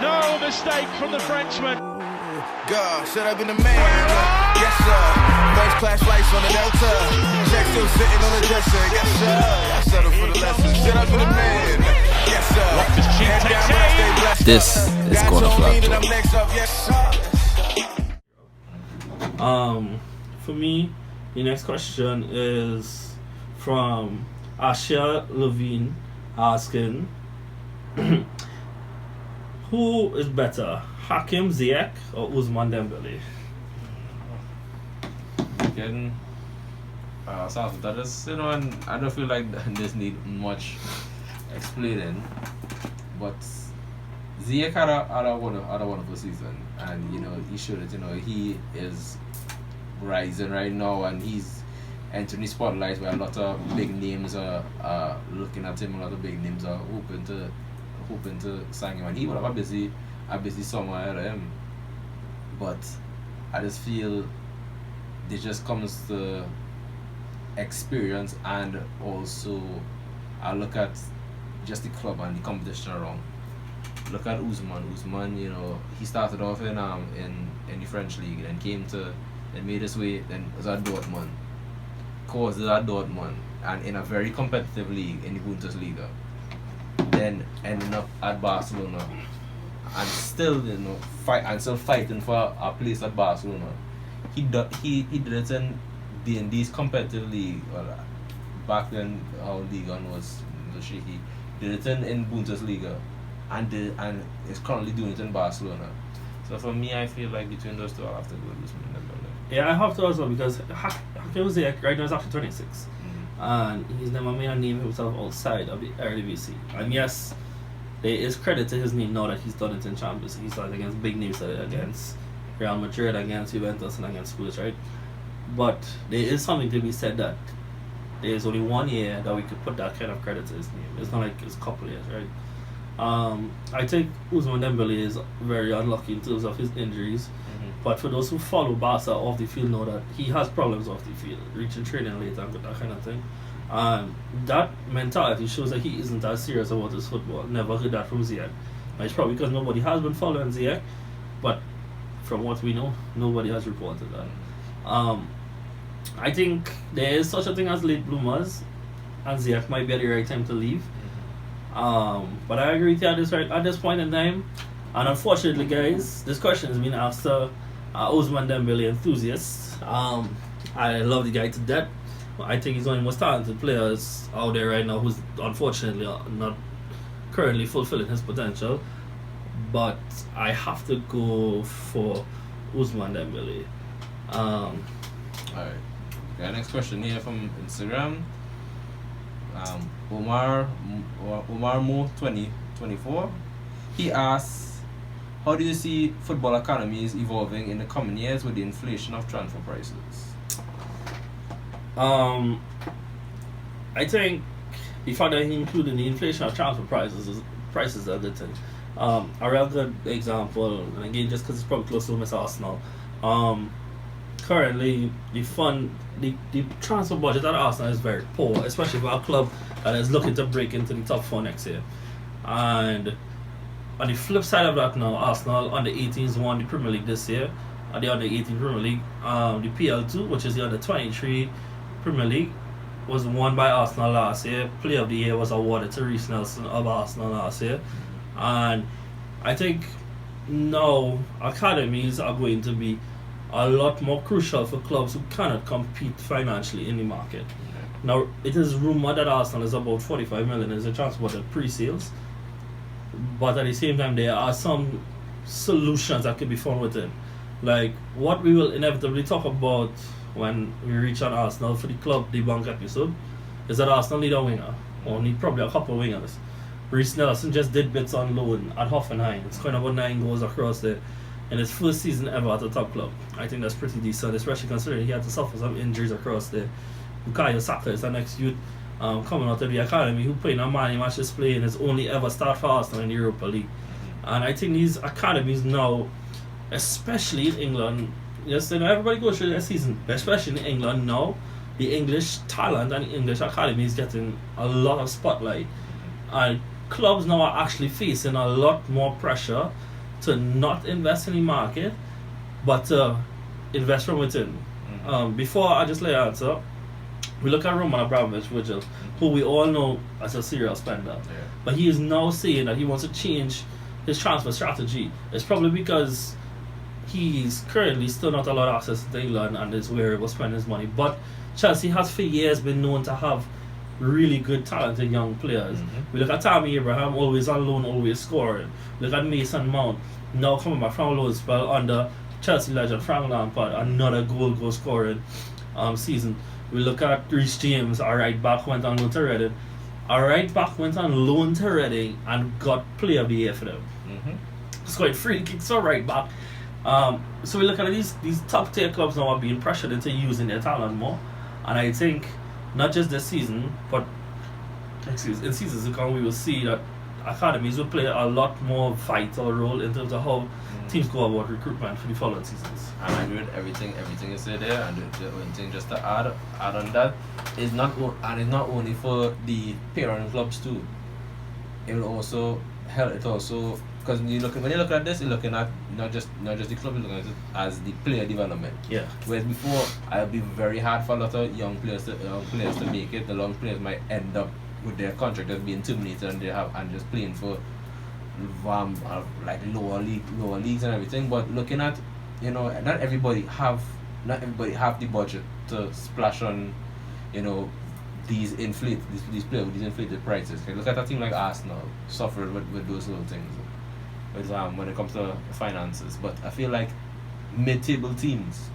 No mistake from the Frenchman. God, should I been the man? Yes, sir. First class flights on the Delta. Check still sitting on the dresser. Yes, sir. I settled for the lesson. Should I been the man? Yes, sir. Head down, stay blessed. This is Corner Flag that I'm next up. Yes, sir. For me, the next question is from Asha Levine asking, who is better, Hakim Ziyech or Ousmane Dembele? Again, so that is, and I don't feel like this need much explaining, but Ziyech had a wonderful season, and he showed it. He is rising right now, and he's entering the spotlight where a lot of big names are looking at him. A lot of big names are hoping to sign him, and he will have a busy summer ahead of him. But I just feel it just comes to experience, and also I look at just the club and the competition around. Look at Ousmane. He started off in the French league, and made his way. Then was at Dortmund, and in a very competitive league in the Bundesliga. Then ending up at Barcelona, and still fighting for a place at Barcelona. He did it in these competitive league. Back then, our league was shaky. Did it in Bundesliga, and is currently doing it in Barcelona. So for me, I feel like between those two, I'll have to go with Ousmane Dembele. Yeah, I have to as well, because Hakim Ziyech right now is actually 26. And he's never made a name himself outside of the Eredivisie. And yes, there is credit to his name now that he's done it in Champions League. He's done it against big names, against Real Madrid, against Juventus, and against Spurs, right? But there is something to be said that there is only 1 year that we could put that kind of credit to his name. It's not like it's a couple years, right? I think Ousmane Dembele is very unlucky in terms of his injuries. But for those who follow Barca off the field know that he has problems off the field, reaching training late and that kind of thing. That mentality shows that he isn't as serious about his football. Never heard that from Ziyech. It's probably because nobody has been following Ziyech, but from what we know, nobody has reported that. I think there is such a thing as late bloomers, and Ziyech might be at the right time to leave. But I agree with you at this point in time. And unfortunately, guys, this question has been asked to Ousmane Dembele enthusiast. I love the guy to death. I think he's one of the most talented players out there right now, who's unfortunately not currently fulfilling his potential. But I have to go for Ousmane Dembele. Alright. Okay, next question here from Instagram. Omar Mo 2024. He asks, how do you see football academies evolving in the coming years with the inflation of transfer prices? I think the fact that he included the inflation of transfer prices are the thing. A real good example, and again, just because it's probably close to Miss Arsenal, currently the transfer budget at Arsenal is very poor, especially for a club that is looking to break into the top 4 next year. And on the flip side of that now, Arsenal under 18s won the Premier League this year. The under 18 Premier League, the PL2, which is the under 23 Premier League, was won by Arsenal last year. Player of the Year was awarded to Reece Nelson of Arsenal last year. And I think now academies are going to be a lot more crucial for clubs who cannot compete financially in the market. Now, it is rumored that Arsenal is about 45 million as a transfer budget pre-sales. But at the same time, there are some solutions that can be found within. Like what we will inevitably talk about when we reach on Arsenal for the club debunk episode is that Arsenal need a winger, or need probably a couple of wingers. Reece Nelson just did bits on loan at Hoffenheim. It's kind of about 9 goals across there in his first season ever at a top club. I think that's pretty decent, especially considering he had to suffer some injuries across there. Bukayo Saka is the next youth coming out of the academy who played a man match display in his only ever start for Arsenal in the Europa League. And I think these academies now, especially in England, yes, everybody goes through their season, but especially in England now, the English talent and the English academy is getting a lot of spotlight. And clubs now are actually facing a lot more pressure to not invest in the market, but to invest from within. Before I just lay an answer, we look at Roman Abramovich, who we all know as a serial spender. Yeah. But he is now saying that he wants to change his transfer strategy. It's probably because he's currently still not allowed access to England and is where he will spend his money. But Chelsea has for years been known to have really good, talented young players. We look at Tammy Abraham, always on loan, always scoring. Look at Mason Mount, now coming back from a loan spell under Chelsea legend Frank Lampard, another goal scoring season. We look at Reece James, our right back, went on loan to Reading. Our right back went on loan to Reading and got player of the year for them. Scored free kicks for right back. So we look at these top tier clubs now are being pressured into using their talent more. And I think not just this season, but in seasons to come, we will see that academies will play a lot more vital role in terms of how teams go about recruitment for the following seasons. And I agree with everything you said there. And the only thing just to add on that is not only for the parent clubs too. It will also help. It also because when you look at this, you're looking at not just the club, you're looking at it as the player development. Yeah. Whereas before, it would be very hard for a lot of young players to make it. The young players might end up with their contract as being terminated and just playing for like lower leagues and everything. But looking at, not everybody have the budget to splash on, these inflated players with these inflated prices. Look at a team like Arsenal suffered with those little things when it comes to finances. But I feel like mid-table teams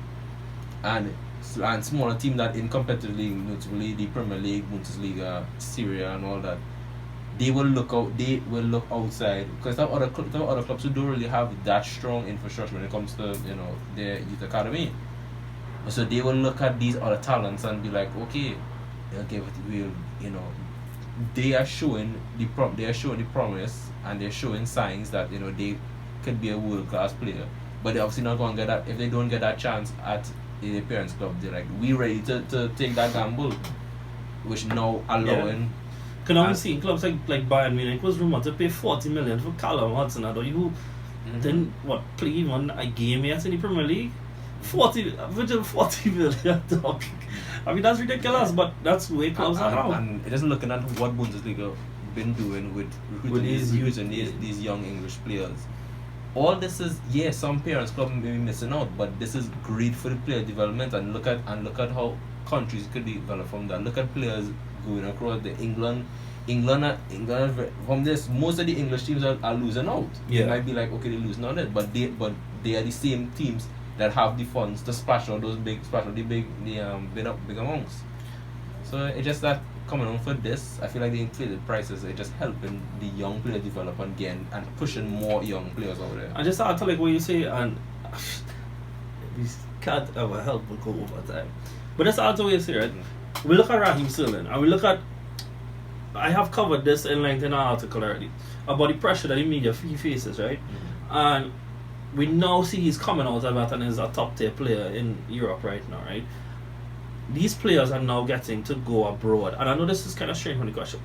and smaller teams that in competitive league, notably the Premier League, Bundesliga, Syria and all that, they will look outside because there are other clubs who don't really have that strong infrastructure when it comes to their youth academy. So they will look at these other talents and be like, okay, they are showing the promise and they're showing signs that they could be a world class player, but they're obviously not going to get that if they don't get that chance at the parents club. They're like, we ready to take that gamble, which now allowing. Can I see clubs like Bayern Munich was rumored to pay 40 million for Callum Hudson, who didn't play even a game yet in the Premier League. 40 million. I mean, that's ridiculous, but that's the way clubs are now. And it isn't looking at what Bundesliga been doing with recruiting these young English players. All this is, some parents club may be missing out, but this is great for the player development. And look at how countries could develop from that. Look at players going across the England from this. Most of the English teams are losing out. It might be like, okay, they're losing on it, but they are the same teams that have the funds to splash on those big amounts. So it's just that coming on for this, I feel like the inflated prices are just helping the young player develop again and pushing more young players over there. I just thought to like what you say, and we can't ever help but go over time. But that's also what you say, right? We look at Raheem Sterling and we look at, I have covered this in length in an article already about the pressure that the media faces, right? And we now see he's coming out of that and is a top tier player in Europe right now, right? These players are now getting to go abroad. And I know this is kind of strange from the question,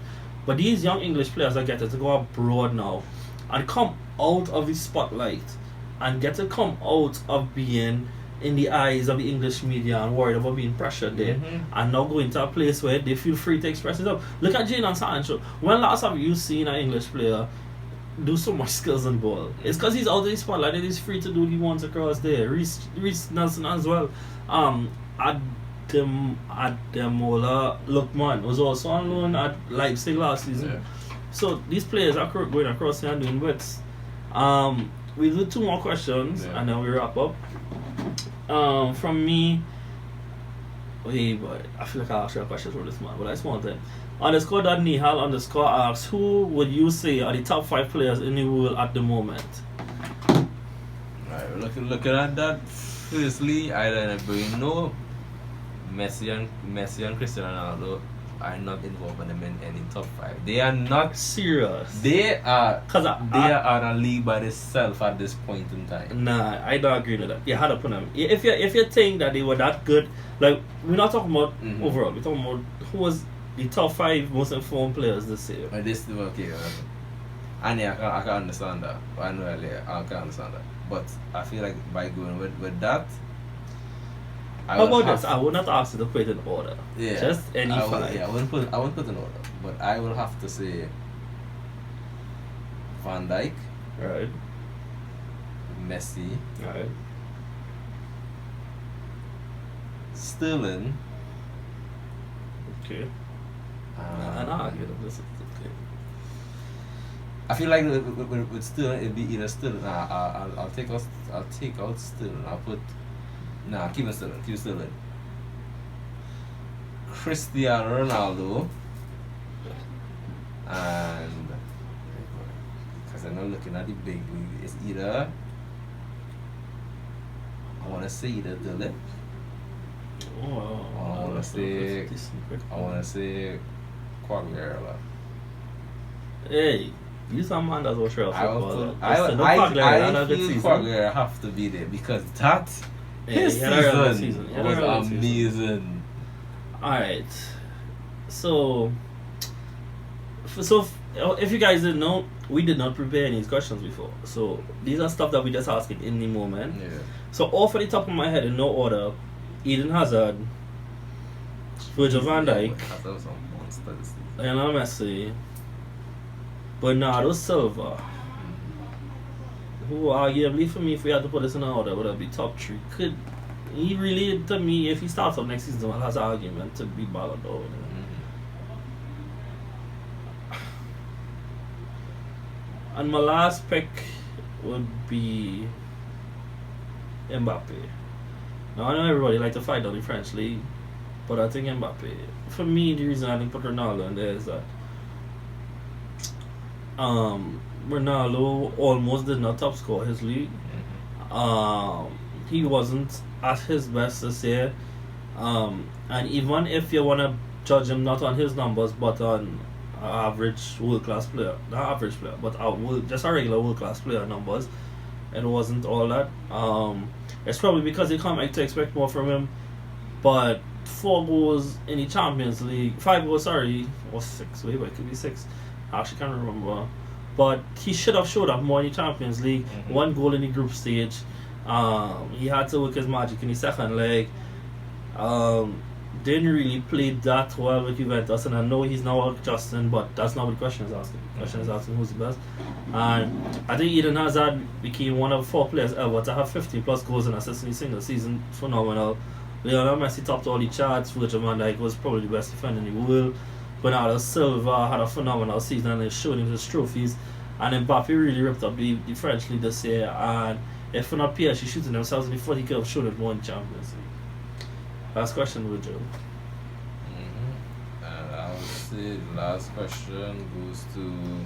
but these young English players are getting to go abroad now and come out of the spotlight and get to come out of being in the eyes of the English media and worried about being pressured there, and now go into a place where they feel free to express themselves. Look at Jadon Sancho. When last have you seen an English player do so much skills on the ball? It's because he's out of the spotlight and he's free to do what he wants across there. Reece Nelson as well. Ademola Lookman was also on loan at Leipzig last season. So these players are going across here and doing bits. We'll do 2 more questions and then we wrap up. From me, but I feel like I asked you a question from this man, but I just want that. _Nihal_ asks, who would you say are the top 5 players in the world at the moment? Right, looking at that, firstly, I don't know. Messi and Cristiano Ronaldo are not involved in any top 5. They are not serious. They are on a league by themselves at this point in time. Nah, I don't agree with that. You had to put them. If you think that they were that good, like we're not talking about overall. We're talking about who was the top 5 most informed players this year. And yeah, I can understand that. I know earlier, I can understand that. But I feel like by going with that, How about this? I would not ask you to put it in order. Yeah. Just any I five. Yeah, I wouldn't put in order. But I will have to say Van Dijk, Right. Messi, Right. Sterling, Okay. and And I argue them. This is okay. I feel like with Sterling, it'd be either Sterling. I'll take out Sterling. Keep it Sterling. Keep Sterling. Cristiano Ronaldo, and because I'm not looking at the big league, it's either I want to say either Dilip. Oh, I wanna say- decent pick. I want to say Quagliarella. Hey, you some man that's what you're I will football. put. I feel Quagliarella have to be there because that his he had a really good season He had a really good was season. amazing. Alright. So if you guys didn't know, we did not prepare any questions before. So these are stuff that we just asking in the moment. Yeah. So off the top of my head in no order, Eden Hazard, Virgil van Dijk, That was some monsters. Lionel Messi, Bernardo Silva, who arguably for me, if we had to put this in order, would be top three. He really, to me, if he starts up next season, has an argument to be Ballon d'Or. And my last pick would be Mbappe. Now I know everybody like to fight down the French league, but I think Mbappe. For me, the reason I didn't put Ronaldo in there is that Ronaldo almost did not top score his league. He wasn't at his best this year. And even if you want to judge him not on his numbers but on average world class player, not average player, but just a regular world class player numbers, it wasn't all that. It's probably because they come to expect more from him. But 4 goals in the Champions League, 5 goals, sorry, or 6, wait, it could be 6. I actually can't remember. But he should have showed up more in the Champions League. 1 goal in the group stage. He had to work his magic in the second leg. Didn't really play that well with Juventus, and I know he's now adjusting, but that's not what the question is asking. The question is asking who's the best. And I think Eden Hazard became one of 4 players ever to have 50 plus goals and assists in a single season. Phenomenal. Lionel Messi topped all the charts. Virgil van Dijk was probably the best defender in the world. Bernardo Silva had a phenomenal season and they showed him his trophies. And Mbappe really ripped up the French league this year. And if not PSG shooting themselves in the foot, he could have shown it more in Champions League. Last question, Virgil. And I would say the last question goes to.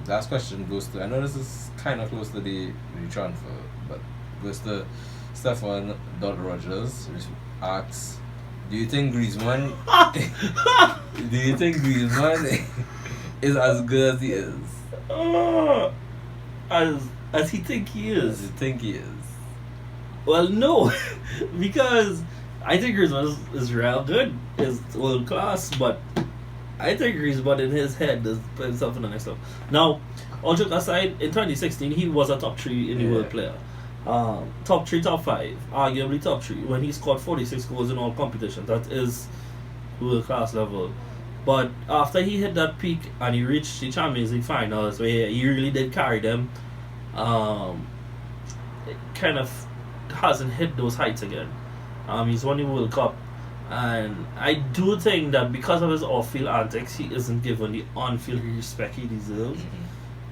Last question goes to. I know this is kind of close to the transfer, but goes to Stefan Dodd Rogers, which asks, "Do you think Griezmann? Do you think Griezmann is as good as he is? As he think he As is. you think he is?" Well, no, because I think Griezmann is real good, is world class, but I think Griezmann in his head is put himself in the next level. Now, all joke aside, in 2016 he was a top 3 in the world player. Top 3, top 5, arguably top 3 when he scored 46 goals in all competitions. That is world class level. But after he hit that peak and he reached the Champions League finals where he really did carry them, it kind of hasn't hit those heights again. He's won the World Cup, and I do think that because of his off-field antics, he isn't given the on-field respect he deserves.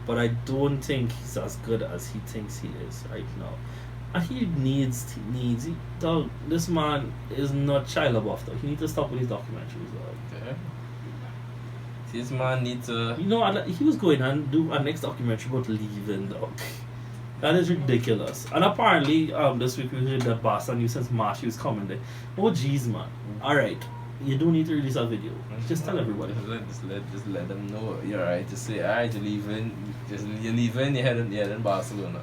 But I don't think he's as good as he thinks he is right now. And he needs. Dog, this man is not Shia LaBeouf, though. He needs to stop with his documentaries, dog. Okay. This man needs to. You know, he was going and do a next documentary about leaving, dog. That is ridiculous. And apparently, this week we heard that Barca knew since March he was coming there. Oh, jeez, man. Alright. You don't need to release a video. Just tell everybody. Just let them know you're right. Just say, alright, you're leaving. You're leaving. You're heading Barcelona.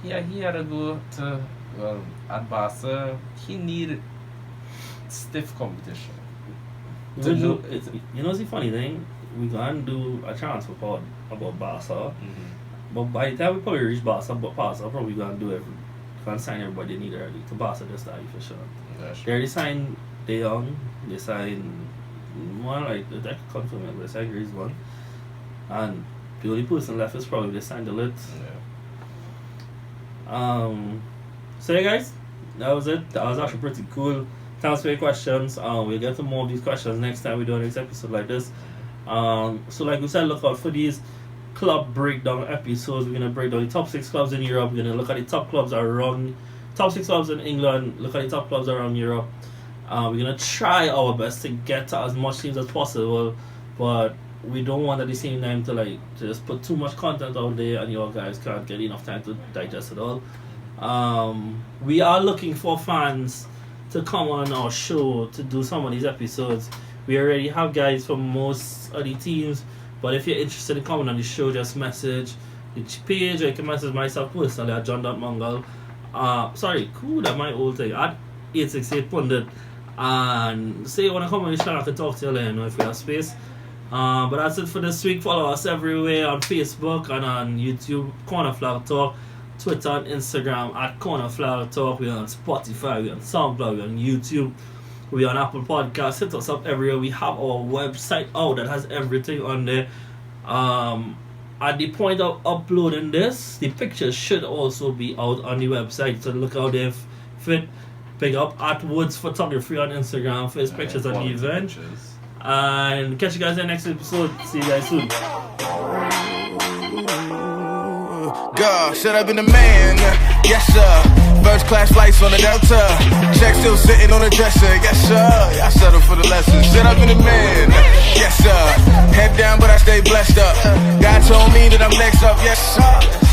Yeah, he had to go to. Well, at Barca, he needed stiff competition. You know, it's the funny thing. We gonna do a transfer pod about Barca, but by the time we probably reach Barca, probably gonna do every. Gonna sign everybody they need early to Barca this time for sure. They already signed De Jong. They signed one like that confirm it, but they signed Griezmann, and the only person left is probably they signed the Lit. So yeah, guys, that was it. That was actually pretty cool. Thanks for your questions. We'll get to more of these questions next time we do an episode like this. So like we said, look out for these club breakdown episodes. We're gonna break down the top 6 clubs in Europe. We're gonna look at the top top 6 clubs in England. Look at the top clubs around Europe. We're gonna try our best to get to as much teams as possible, but we don't want at the same time to just put too much content out there and you guys can't get enough time to digest it all. We are looking for fans to come on our show to do some of these episodes. We already have guys from most of the teams, but if you're interested in coming on the show, just message the page, or you can message myself personally at john.mangal. That's my old thing, at 868 Pundit, and say you want to come on the show, I can talk to you later if you have space. But that's it for this week. Follow us everywhere on Facebook and on YouTube, Corner Flag Talk, Twitter and Instagram at Corner Flag Talk. We're on Spotify, we're on SoundCloud, we're on YouTube, we're on Apple Podcasts. Hit us up everywhere. We have our website out that has everything on there. At the point of uploading this, the pictures should also be out on the website, so look out there if fit. Pick up at Woods Photography on Instagram for his pictures on the event. And catch you guys in the next episode. See you guys soon. God, said I've been the man, yes sir. First class flights on the Delta. Check still sitting on the dresser, yes sir. I settled for the lessons. Said I've been the man, yes sir. Head down but I stay blessed up. God told me that I'm next up, yes sir.